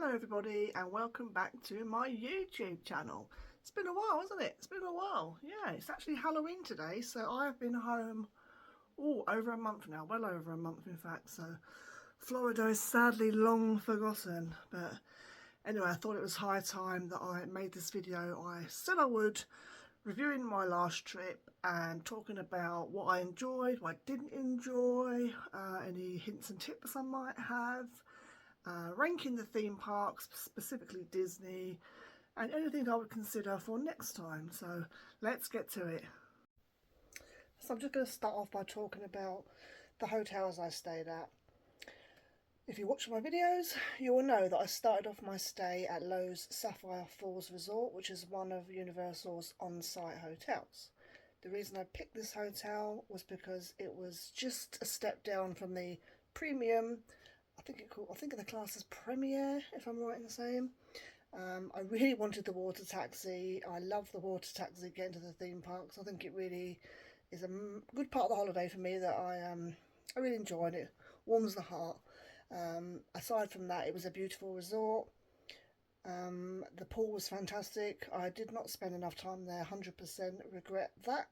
Hello everybody and welcome back to my YouTube channel. It's been a while, hasn't it? It's been a while. Yeah, it's actually Halloween today, so I've been home over a month now, well over a month in fact, so Florida is sadly long forgotten. But anyway, I thought it was high time that I made this video. I said I would, reviewing my last trip and talking about what I enjoyed, what I didn't enjoy, any hints and tips I might have, ranking the theme parks, specifically Disney, and anything I would consider for next time. So let's get to it. So I'm just going to start off by talking about the hotels I stayed at. If you watch my videos, you will know that I started off my stay at Lowe's Sapphire Falls Resort, which is one of Universal's on-site hotels. The reason I picked this hotel was because it was just a step down from the premium. I think of the class as Premier, if I'm right in saying. I really wanted the water taxi. I love the water taxi getting to the theme parks. I think it really is a good part of the holiday for me that I really enjoy, and it warms the heart. Aside from that, it was a beautiful resort. The pool was fantastic. I did not spend enough time there, 100% regret that.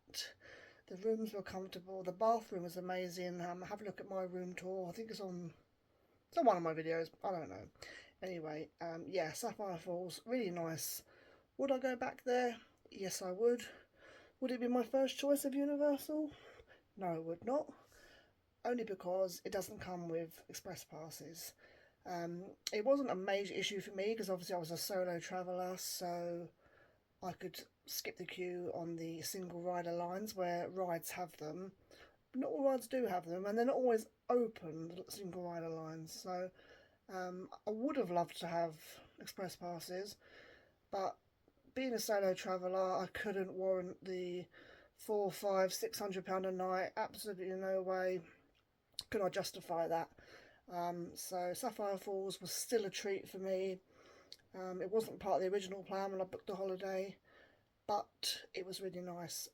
The rooms were comfortable. The bathroom was amazing. Have a look at my room tour. I think it's on one of my videos. I don't know. Anyway, yeah, Sapphire Falls, really nice. Would I go back there? Yes, I would. Would it be my first choice of Universal? No, it would not. Only because it doesn't come with express passes. It wasn't a major issue for me because obviously I was a solo traveller, so I could skip the queue on the single rider lines where rides have them. But not all rides do have them, and they're not always open, the single rider lines. So I would have loved to have express passes, but being a solo traveller, I couldn't warrant the £400, £500, £600 a night. Absolutely no way could I justify that. So Sapphire Falls was still a treat for me. It wasn't part of the original plan when I booked the holiday, but it was really nice.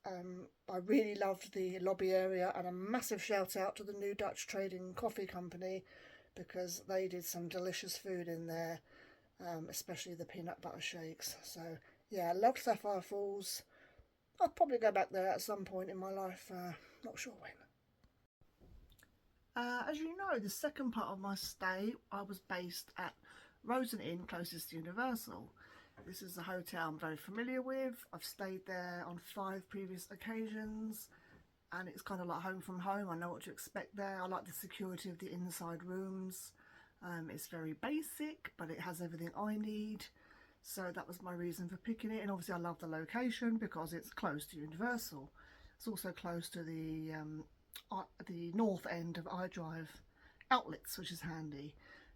I really loved the lobby area, and a massive shout out to the New Dutch Trading Coffee Company because they did some delicious food in there, especially the peanut butter shakes. So yeah, I loved Sapphire Falls. I'll probably go back there at some point in my life, not sure when. As you know, the second part of my stay, I was based at Rosen Inn, closest to Universal. This is a hotel I'm very familiar with. I've stayed there on 5 previous occasions, and it's kind of like home from home. I know what to expect there. I like the security of the inside rooms. It's very basic, but it has everything I need. So that was my reason for picking it. And obviously I love the location because it's close to Universal. It's also close to the north end of iDrive outlets, which is handy.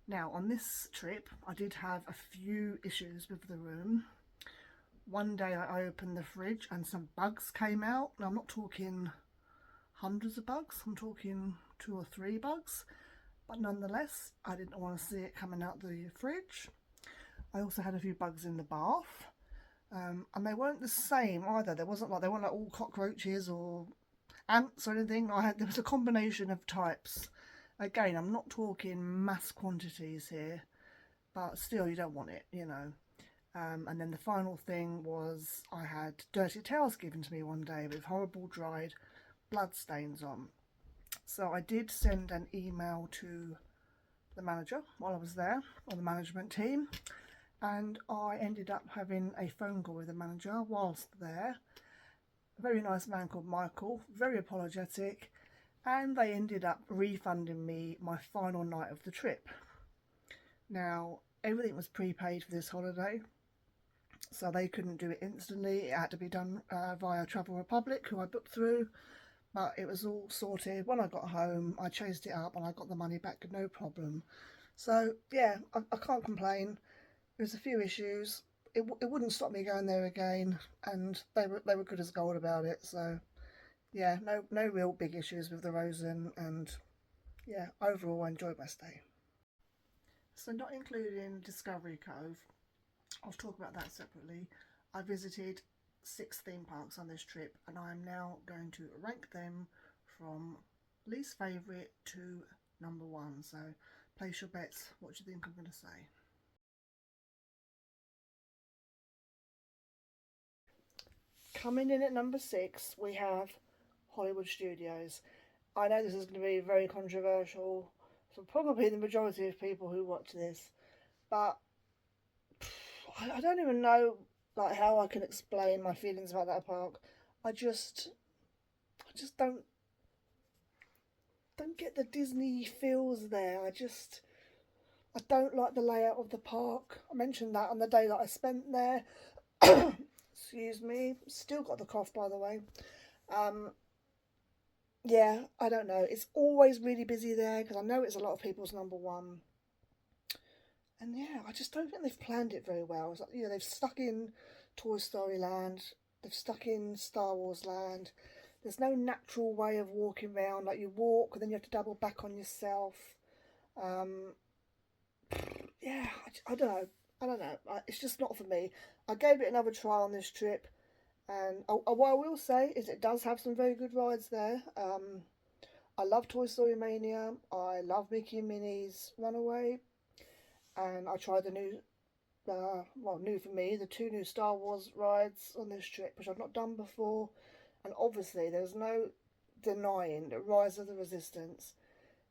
Now on this trip I did have a few issues with the room. One day I opened the fridge and some bugs came out. Now I'm not talking hundreds of bugs, I'm talking 2 or 3 bugs, but nonetheless I didn't want to see it coming out the fridge. I also had a few bugs in the bath, and they weren't the same either. They weren't like all cockroaches or ants or anything. There was a combination of types. Again, I'm not talking mass quantities here, but still you don't want it, you know. And then the final thing was I had dirty towels given to me one day with horrible dried blood stains on. So I did send an email to the manager while I was there, or the management team, and I ended up having a phone call with the manager whilst there. A very nice man called Michael, very apologetic, and they ended up refunding me my final night of the trip. Now, everything was prepaid for this holiday, so they couldn't do it instantly. It had to be done via Travel Republic, who I booked through, but it was all sorted. When I got home, I chased it up and I got the money back, no problem. So yeah, I can't complain. There's a few issues. It wouldn't stop me going there again, and they were good as gold about it. So yeah, no real big issues with the Rosen, and yeah, overall I enjoyed my stay. So not including Discovery Cove, I'll talk about that separately. I visited 6 theme parks on this trip, and I'm now going to rank them from least favourite to number 1. So place your bets. What do you think I'm going to say? Coming in at number 6, we have Hollywood Studios. I know this is going to be very controversial for probably the majority of people who watch this, but I don't even know like how I can explain my feelings about that park. I just don't get the Disney feels there. I don't like the layout of the park. I mentioned that on the day that I spent there. Excuse me. Still got the cough, by the way. Um, yeah, I don't know. It's always really busy there because I know it's a lot of people's number one. And yeah, I just don't think they've planned it very well. It's like, they've stuck in Toy Story Land, they've stuck in Star Wars Land. There's no natural way of walking around. Like you walk and then you have to double back on yourself. Um, yeah, I don't know. I don't know. It's just not for me. I gave it another try on this trip, and what I will say is it does have some very good rides there. I love Toy Story Mania. I love Mickey and Minnie's Runaway, and I tried the new, new for me, the two new Star Wars rides on this trip, which I've not done before. And obviously, there's no denying that Rise of the Resistance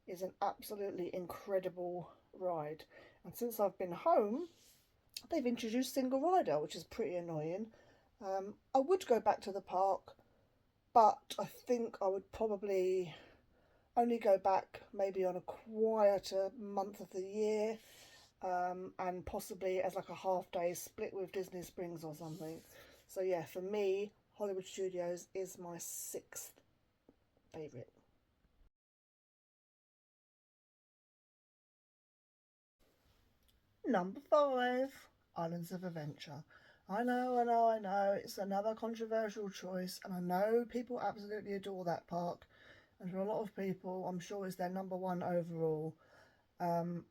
is an absolutely incredible ride. And since I've been home, they've introduced single rider, which is pretty annoying. I would go back to the park, but I think I would probably only go back maybe on a quieter month of the year, and possibly as like a half day split with Disney Springs or something. So yeah, for me, Hollywood Studios is my 6th favourite. Number 5, Islands of Adventure. I know, it's another controversial choice, and I know people absolutely adore that park, and for a lot of people, I'm sure it's their number one overall. Um,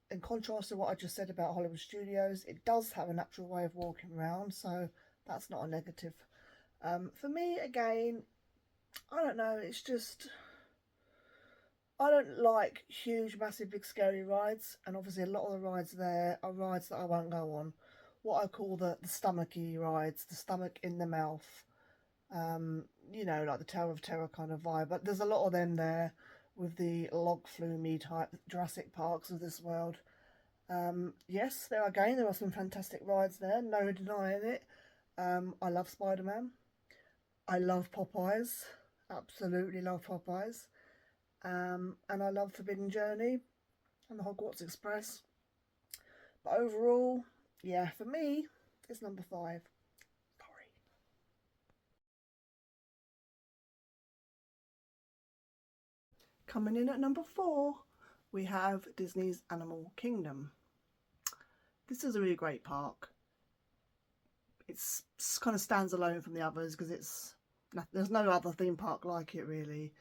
in contrast to what I just said about Hollywood Studios, it does have a natural way of walking around, so that's not a negative. For me, again, I don't know, it's just I don't like huge, massive, big, scary rides, and obviously a lot of the rides there are rides that I won't go on. What I call the stomachy rides, the stomach in the mouth. Like the Tower of Terror kind of vibe. But there's a lot of them there with the log flume type Jurassic Parks of this world. Yes, there are some fantastic rides there, no denying it. I love Spider Man. I love Popeyes. Absolutely love Popeyes. And I love Forbidden Journey and the Hogwarts Express. But overall, yeah, for me, it's number 5. Sorry. Coming in at number 4, we have Disney's Animal Kingdom. This is a really great park. It's kind of stands alone from the others because there's no other theme park like it really.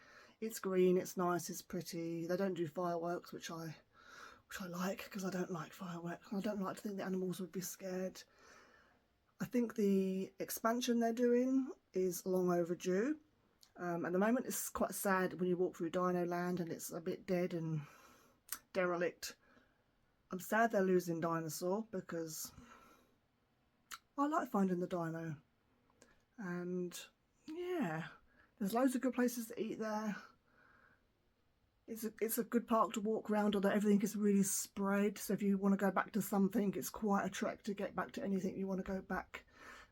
It's green, it's nice, it's pretty. They don't do fireworks, which I like because I don't like fireworks. I don't like to think the animals would be scared. I think the expansion they're doing is long overdue. At the moment, it's quite sad when you walk through Dino Land and it's a bit dead and derelict. I'm sad they're losing Dinosaur because I like finding the dino. And yeah, there's loads of good places to eat there. It's a good park to walk around, although everything is really spread. So if you want to go back to something, it's quite a trek to get back to anything you want to go back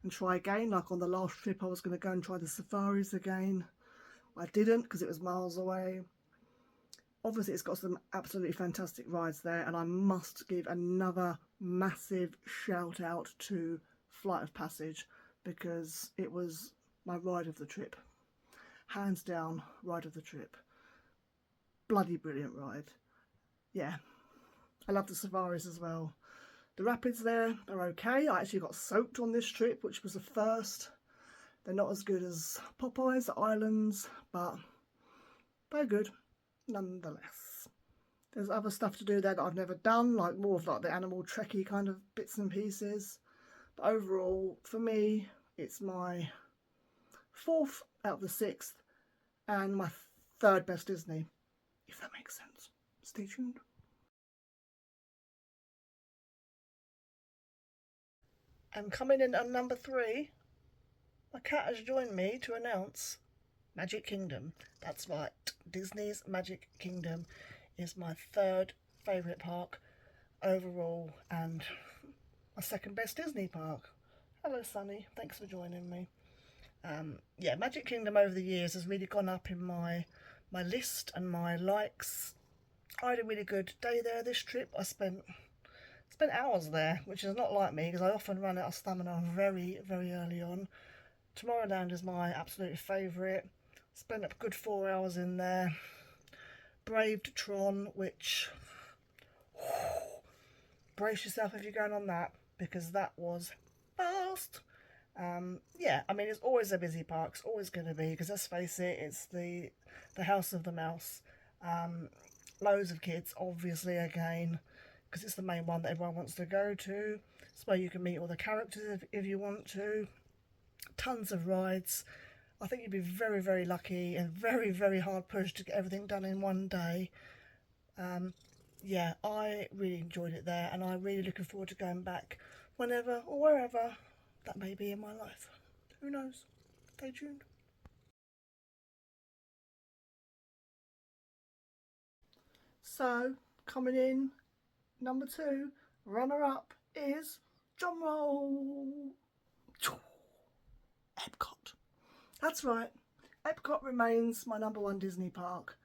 and try again. Like on the last trip, I was going to go and try the safaris again. I didn't because it was miles away. Obviously, it's got some absolutely fantastic rides there, and I must give another massive shout out to Flight of Passage because it was my ride of the trip. Hands down, ride of the trip. Bloody brilliant ride. Yeah, I love the safaris as well. The rapids there are okay. I actually got soaked on this trip, which was a first. They're not as good as Popeyes Islands, but they're good nonetheless. There's other stuff to do there that I've never done, like more of like the animal trekky kind of bits and pieces. But overall, for me, it's my 4th out of the 6th and my 3rd best Disney, if that makes sense. Stay tuned. And coming in at number 3, My cat has joined me to announce Magic Kingdom. That's right, Disney's Magic Kingdom is my third favourite park overall and my second best Disney park. Hello Sonny, thanks for joining me. Yeah, Magic Kingdom over the years has really gone up in my list and my likes. I had a really good day there this trip. I spent hours there, which is not like me because I often run out of stamina very, very early on. Tomorrowland is my absolute favourite. Spent a good 4 hours in there. Braved Tron, which brace yourself if you're going on that because that was fast. Yeah, I mean it's always a busy park. It's always going to be because let's face it, it's the house of the mouse. Loads of kids, obviously, again, because it's the main one that everyone wants to go to. It's where you can meet all the characters if you want to. Tons of rides. I think you'd be very, very lucky and very, very hard pushed to get everything done in one day. Yeah, I really enjoyed it there and I'm really looking forward to going back whenever or wherever that may be in my life. Who knows? Stay tuned. So, coming in, number 2, runner-up is, drumroll, Epcot. That's right, Epcot remains my number 1 Disney park,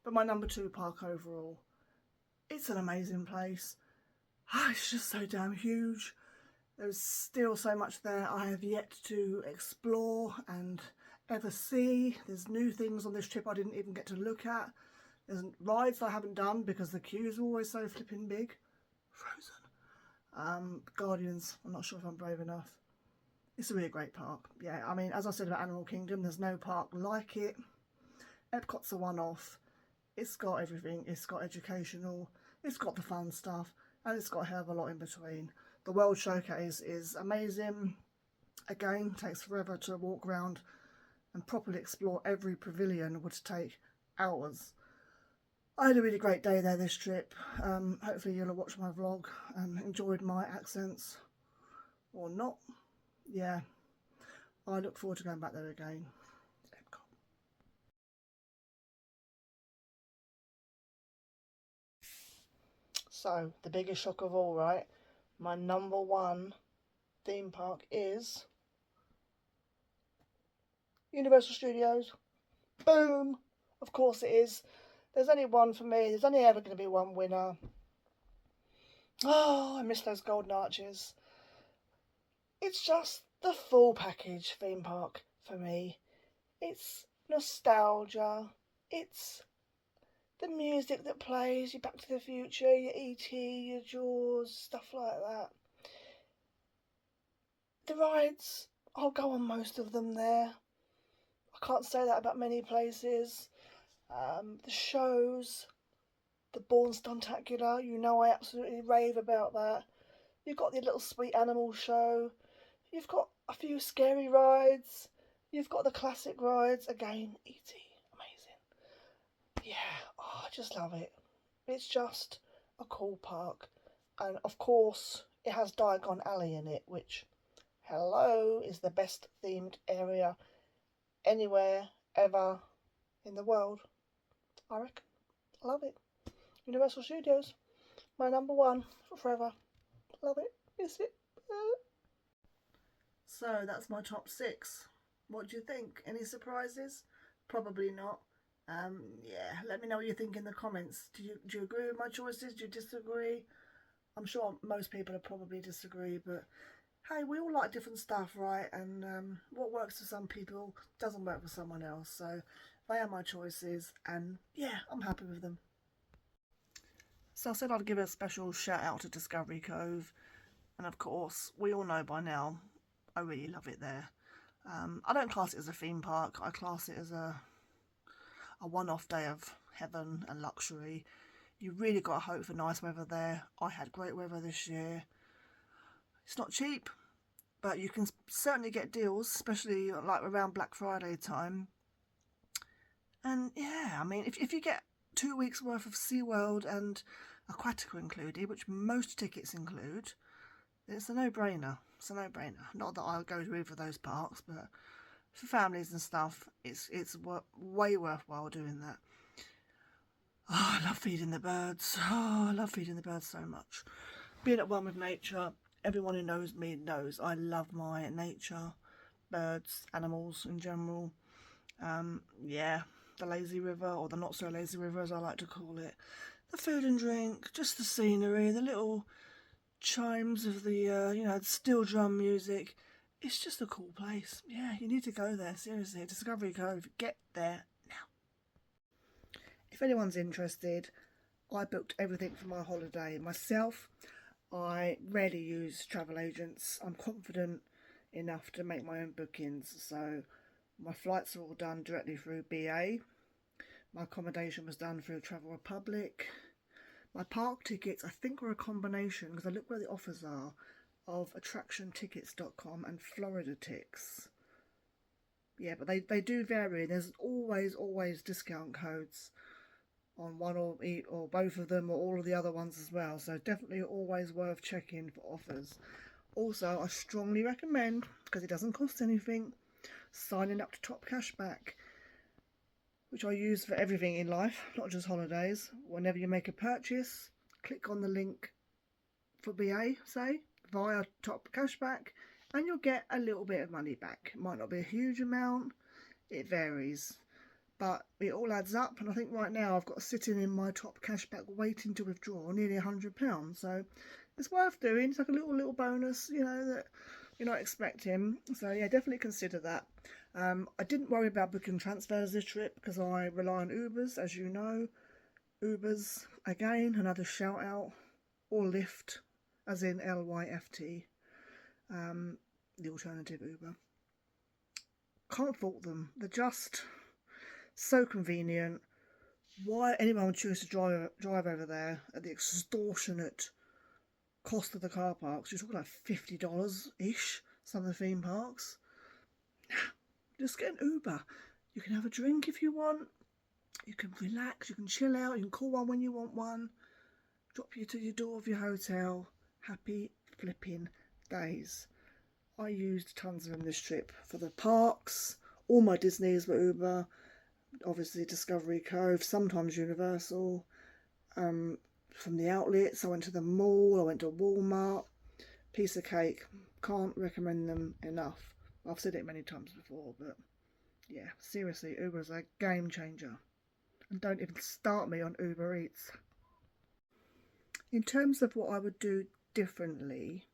but my number 2 park overall. It's an amazing place. It's just so damn huge. There's still so much there I have yet to explore and ever see. There's new things on this trip I didn't even get to look at. There's rides I haven't done because the queues are always so flipping big. Frozen. Guardians, I'm not sure if I'm brave enough. It's a really great park. Yeah, I mean, as I said about Animal Kingdom, there's no park like it. Epcot's a one-off. It's got everything. It's got educational, it's got the fun stuff, and it's got a hell of a lot in between. The World Showcase is amazing. Again, takes forever to walk around and properly explore every pavilion. It would take hours. I had a really great day there this trip. Hopefully you'll have watched my vlog and enjoyed my accents. Or not. Yeah. I look forward to going back there again. So, the biggest shock of all, right? My number 1 theme park is Universal Studios. Boom! Of course it is. There's only one for me. There's only ever going to be one winner. Oh, I miss those golden arches. It's just the full package theme park for me. It's nostalgia. It's the music that plays, your Back to the Future, your E.T., your Jaws, stuff like that. The rides, I'll go on most of them there. I can't say that about many places. The shows, the Born Stuntacular, you know I absolutely rave about that. You've got the little sweet animal show. You've got a few scary rides. You've got the classic rides. Again, E.T., amazing. Yeah, oh, I just love it. It's just a cool park. And of course, it has Diagon Alley in it, which, hello, is the best themed area anywhere, ever in the world. I reckon. I love it. Universal Studios, my number 1 for forever. Love it. Miss it. So that's my top 6. What do you think? Any surprises? Probably not. Yeah, let me know what you think in the comments. Do you agree with my choices? Do you disagree? I'm sure most people will probably disagree, but hey, we all like different stuff, right? And what works for some people doesn't work for someone else. So they are my choices, and yeah, I'm happy with them. So I said I'd give a special shout out to Discovery Cove, and of course, we all know by now, I really love it there. I don't class it as a theme park. I class it as a one-off day of heaven and luxury. You really got to hope for nice weather there. I had great weather this year. It's not cheap, but you can certainly get deals, especially like around Black Friday time. And yeah, I mean, if you get 2 weeks worth of SeaWorld and Aquatica included, which most tickets include, it's a no-brainer. It's a no-brainer. Not that I'll go to either of those parks, but for families and stuff, it's way worthwhile doing that. Oh, I love feeding the birds. Oh, I love feeding the birds so much. Being at one with nature, everyone who knows me knows I love my nature, birds, animals in general. Yeah, the lazy river, or the not so lazy river as I like to call it. The food and drink, just the scenery, the little chimes of the, the steel drum music. It's just a cool place. Yeah, you need to go there, seriously. Discovery Cove, get there now. If anyone's interested, I booked everything for my holiday myself. I rarely use travel agents. I'm confident enough to make my own bookings, so my flights are all done directly through BA. My accommodation was done through Travel Republic. My park tickets, I think, were a combination, because I look where the offers are, of attractiontickets.com and Florida Tix. Yeah, but they do vary. There's always discount codes on one or both of them, or all of the other ones as well. So definitely always worth checking for offers. Also, I strongly recommend, because it doesn't cost anything, signing up to Top Cashback, which I use for everything in life, not just holidays. Whenever you make a purchase, click on the link for BA, say, via Top Cashback, and you'll get a little bit of money back. It might not be a huge amount, it varies, but it all adds up. And I think right now I've got sitting in my Top Cashback waiting to withdraw nearly £100. So it's worth doing. It's like a little bonus, that you're not expecting. So yeah, definitely consider that. I didn't worry about booking transfers this trip because I rely on Ubers, as you know. Ubers, again, another shout out, or Lyft, as in Lyft, the alternative Uber. Can't fault them. They're just so convenient. Why anyone would choose to drive over there at the extortionate cost of the car parks? You're talking like $50-ish, some of the theme parks. Just get an Uber. You can have a drink if you want. You can relax. You can chill out. You can call one when you want one. Drop you to your door of your hotel. Happy flipping days. I used tons of them this trip for the parks. All my Disneys were Uber. Obviously Discovery Cove, sometimes Universal. From the outlets, I went to the mall. I went to Walmart. Piece of cake. Can't recommend them enough. I've said it many times before, but yeah, seriously, Uber is a game changer. And don't even start me on Uber Eats. In terms of what I would do differently,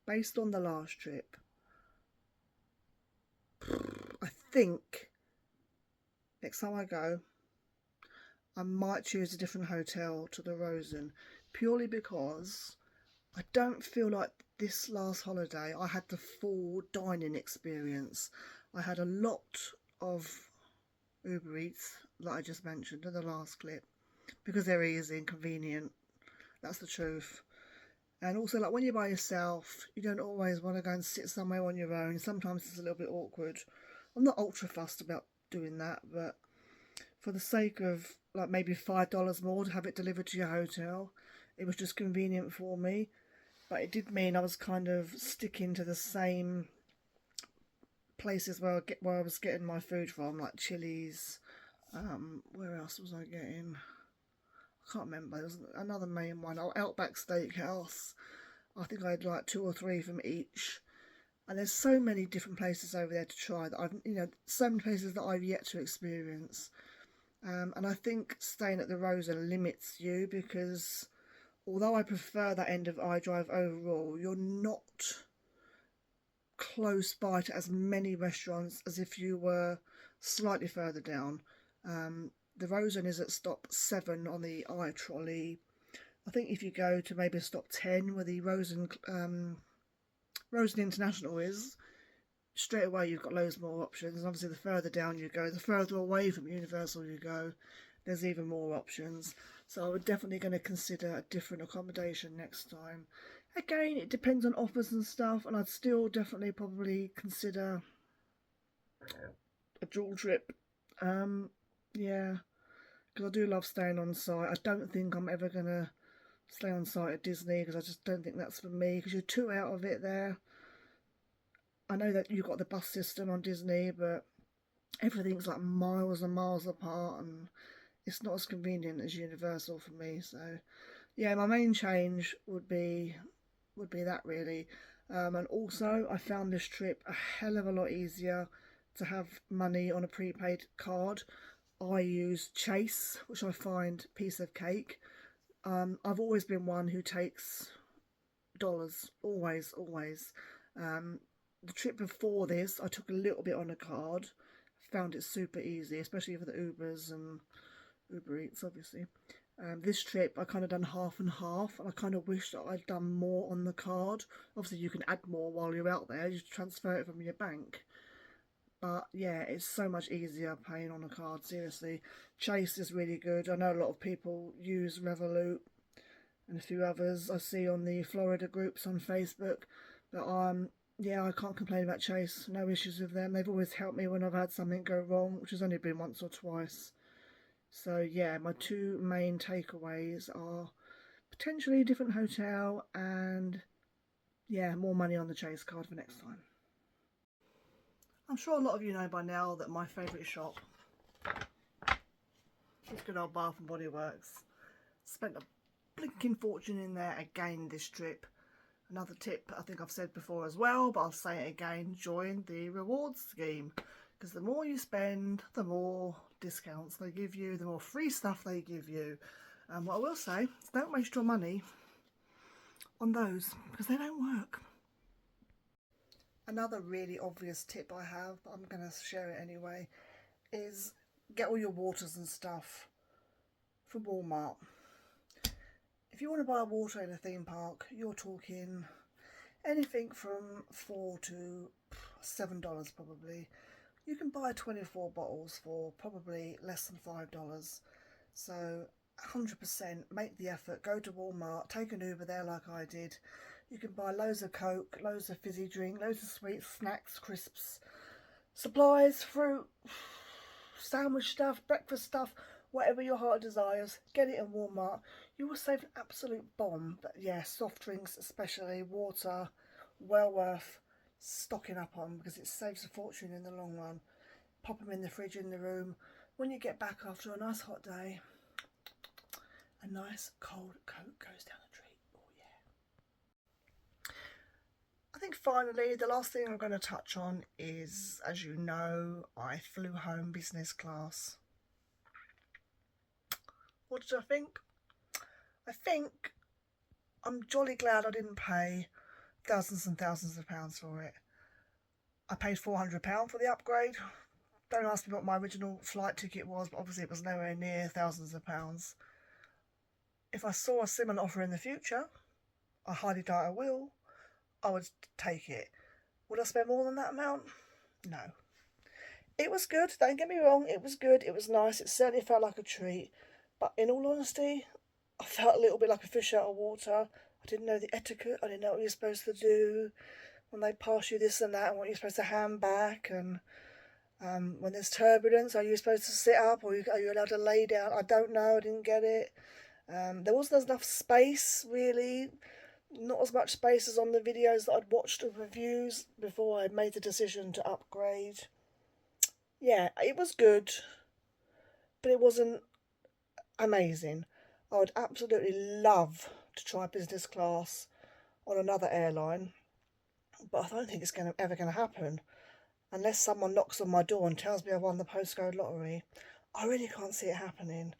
based on the last trip, I think next time I go, I might choose a different hotel to the Rosen, purely because I don't feel like this last holiday I had the full dining experience. I had a lot of Uber Eats, like I just mentioned in the last clip, because they're easy and convenient. That's the truth. And also, like, when you're by yourself, you don't always want to go and sit somewhere on your own. Sometimes it's a little bit awkward. I'm not ultra fussed about doing that, but for the sake of like maybe $5 more to have it delivered to your hotel, it was just convenient for me. But it did mean I was kind of sticking to the same places where I was getting my food from, like Chili's. Where else was I getting? I can't remember. There was another main one. Oh, Outback Steakhouse. I think I had like 2 or 3 from each. And there's so many different places over there to try that I've, so many places that I've yet to experience. And I think staying at the Rosen limits you, because although I prefer that end of iDrive overall, you're not close by to as many restaurants as if you were slightly further down. The Rosen is at stop 7 on the iTrolley. I think if you go to maybe stop 10 where the Rosen International is, straight away you've got loads more options. And obviously the further down you go, the further away from Universal you go, there's even more options. So I would definitely going to consider a different accommodation next time. Again, it depends on offers and stuff, and I'd still definitely probably consider a dual trip. Yeah, because I do love staying on site. I don't think I'm ever going to stay on site at Disney, because I just don't think that's for me, because you're too out of it there. I know that you've got the bus system on Disney, but everything's like miles and miles apart, and it's not as convenient as Universal for me. So yeah, my main change would be that really. And also, I found this trip a hell of a lot easier to have money on a prepaid card. I use Chase, which I find piece of cake. I've always been one who takes dollars, always, always. The trip before this, I took a little bit on a card. Found it super easy, especially for the Ubers and Uber Eats, obviously. This trip, I kind of done half and half, and I kind of wish that I'd done more on the card. Obviously, you can add more while you're out there. You transfer it from your bank. But yeah, it's so much easier paying on a card, seriously. Chase is really good. I know a lot of people use Revolut and a few others I see on the Florida groups on Facebook. But yeah, I can't complain about Chase. No issues with them. They've always helped me when I've had something go wrong, which has only been once or twice. So yeah, my two main takeaways are potentially a different hotel and yeah, more money on the Chase card for next time. I'm sure a lot of you know by now that my favourite shop is good old Bath and Body Works. Spent a blinking fortune in there again this trip. Another tip I think I've said before as well, but I'll say it again, join the rewards scheme. Because the more you spend, the more discounts they give you, the more free stuff they give you. And what I will say is don't waste your money on those, because they don't work. Another really obvious tip I have, but I'm going to share it anyway, is get all your waters and stuff from Walmart. If you want to buy water in a theme park, you're talking anything from $4 to $7 probably. You can buy 24 bottles for probably less than $5. So 100% make the effort, go to Walmart, take an Uber there like I did. You can buy loads of Coke, loads of fizzy drink, loads of sweets, snacks, crisps, supplies, fruit, sandwich stuff, breakfast stuff, whatever your heart desires. Get it in Walmart. You will save an absolute bomb. But yeah, soft drinks especially, water, well worth stocking up on, because it saves a fortune in the long run. Pop them in the fridge in the room. When you get back after a nice hot day, a nice cold Coke goes down the treat. Oh yeah. I think finally, the last thing I'm going to touch on is, as you know, I flew home business class. What did I think? I think I'm jolly glad I didn't pay thousands and thousands of pounds for it. I paid £400 for the upgrade. Don't ask me what my original flight ticket was, but obviously it was nowhere near thousands of pounds. If I saw a similar offer in the future, I highly doubt I will, I would take it. Would I spend more than that amount? No. It was good, don't get me wrong, it was good, it was nice, it certainly felt like a treat. But in all honesty, I felt a little bit like a fish out of water. I didn't know the etiquette, I didn't know what you're supposed to do when they pass you this and that, and what you're supposed to hand back, and when there's turbulence, are you supposed to sit up, or are you allowed to lay down? I don't know, I didn't get it. There wasn't enough space, really. Not as much space as on the videos that I'd watched of reviews before I made the decision to upgrade. Yeah, it was good, but it wasn't amazing. I would absolutely love to try business class on another airline, but I don't think it's ever going to happen unless someone knocks on my door and tells me I won the postcode lottery. I really can't see it happening.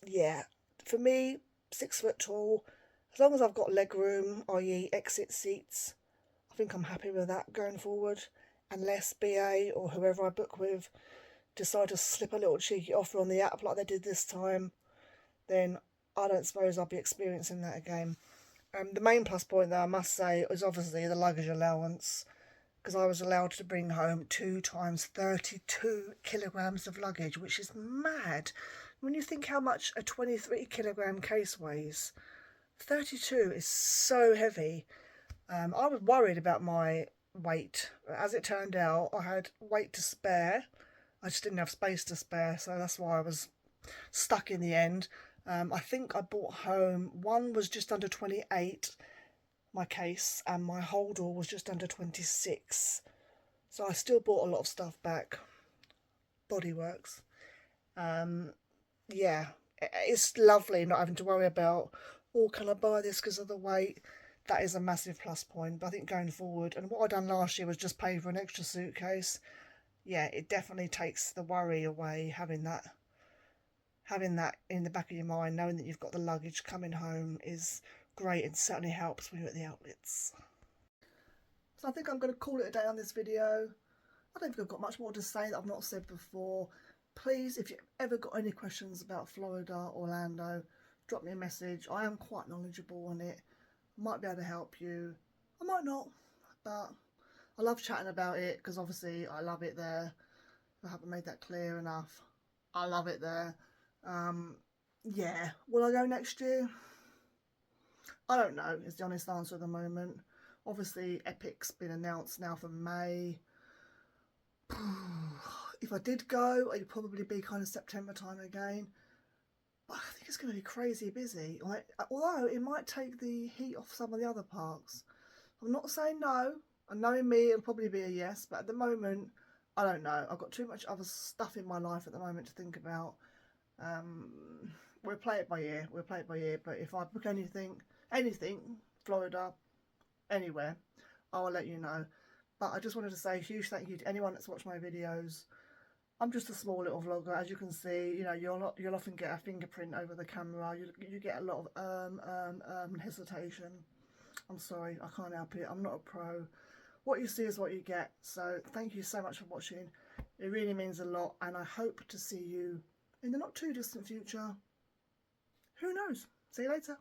Yeah, for me, 6 foot tall, as long as I've got leg room, i.e. exit seats, I think I'm happy with that going forward, unless BA or whoever I book with decide to slip a little cheeky offer on the app like they did this time, then I don't suppose I'll be experiencing that again. The main plus point, though, I must say, is obviously the luggage allowance, because I was allowed to bring home 2 times 32 kilograms of luggage, which is mad. When you think how much a 23 kilogram case weighs, 32 is so heavy. I was worried about my weight. As it turned out, I had weight to spare. I just didn't have space to spare, so that's why I was stuck in the end. I think I bought home, one was just under 28, my case, and my holder was just under 26. So I still bought a lot of stuff back. Bodyworks. Yeah, it's lovely not having to worry about, oh, can I buy this because of the weight? That is a massive plus point. But I think going forward, and what I done last year was just pay for an extra suitcase. Yeah, it definitely takes the worry away, having that in the back of your mind, knowing that you've got the luggage coming home is great, and certainly helps when you're at the outlets. So I think I'm going to call it a day on this video. I don't think I've got much more to say that I've not said before. Please, if you've ever got any questions about Florida, Orlando, drop me a message. I am quite knowledgeable on it. Might be able to help you. I might not, but I love chatting about it because obviously I love it there. If I haven't made that clear enough, I love it there. Yeah, will I go next year? I don't know, is the honest answer at the moment. Obviously, Epic's been announced now for May. If I did go, it'd probably be kind of September time again. But I think it's going to be crazy busy. Like, although it might take the heat off some of the other parks. I'm not saying no. And knowing me, it'll probably be a yes. But at the moment, I don't know. I've got too much other stuff in my life at the moment to think about. We'll play it by ear. We'll play it by ear. But if I book anything, Florida, anywhere, I will let you know. But I just wanted to say a huge thank you to anyone that's watched my videos. I'm just a small little vlogger, as you can see. You know, you'll often get a fingerprint over the camera. You get a lot of hesitation. I'm sorry, I can't help it. I'm not a pro. What you see is what you get. So thank you so much for watching. It really means a lot, and I hope to see you in the not too distant future. Who knows? See you later.